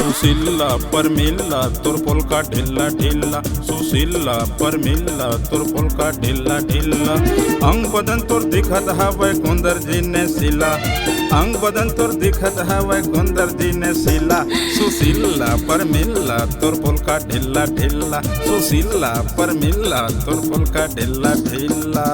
सुशीला पर मिला तोर पोलका ढिल्ला ढिल्ला, सुशीला पर मिला तोर पोलका ढिल्ला ढिल्ला। अंग बदन तोर दिखत हवै कुंदर जी ने सिला, अंग बदन तोर दिखत हवै कुंदर जी ने सिला। सुशीला पर मिला तोर पोलका ढिल्ला ढिल्ला, सुशीला पर मिला तोर पोलका ढिल्ला ढिल्ला।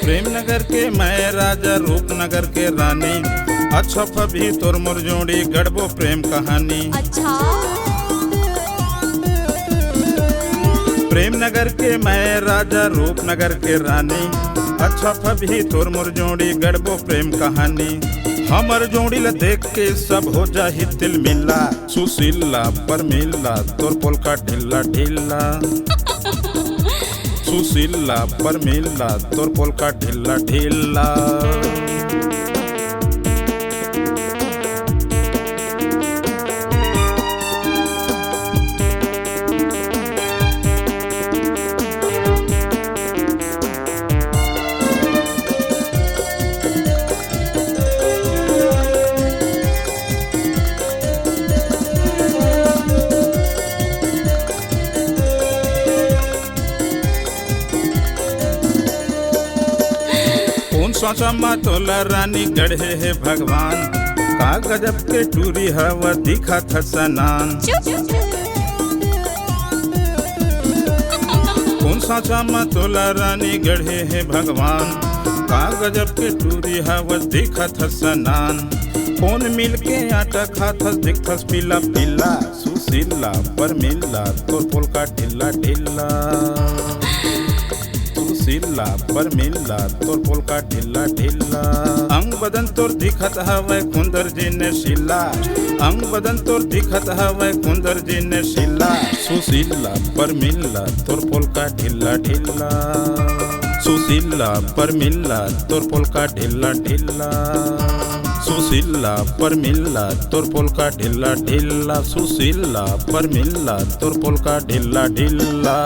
प्रेम नगर के मैं राजा, रूपनगर के रानी, अच्छा भी तोर मोर जोड़ी गढ़बो प्रेम कहानी। अच्छा प्रेम नगर के मैं राजा, रूपनगर के रानी, अच्छा भी तोर मोर जोड़ी गढ़बो प्रेम कहानी। हमर जोड़ी ला देख के सब हो जाही दिल मिला, सुशीला पर मिला तोर पोलका ढिल्ला ढिल्ला, सुशीला पर मिला तोर पोलका ढिल्ला ढिल्ला। सोचा मा तोला रानी गढ़े है भगवान, का गजब के टूरी हवा दिखा था सनान। कौन सोचा मा तोला रानी गढ़े है भगवान, का गजब के टूरी हवा दिखा था सनान। कौन मिल के आटा खाता दिखथस पीला पीला, सुशीला पर मिला तोर पोलका ढिल्ला ढिल्ला, सुशीला पर मिला तोर पोलका ढिल्ला ढिल्ला। अंग बदन तोर दिखत हवै कुंदर जी ने शिला, अंग बदन तोर दिखत हवै कुंदर जी ने शिला। सुशीला पर मिला तोर पोलका ढिल्ला ढिल्ला, सुशीला पर मिला तोर पोलका ढिल्ला ढिल्ला, सुशीला पर मिला तोर पोलका ढिल्ला ढिल्ला, सुशीला पर मिला तोर पोलका ढिल्ला ढिल्ला।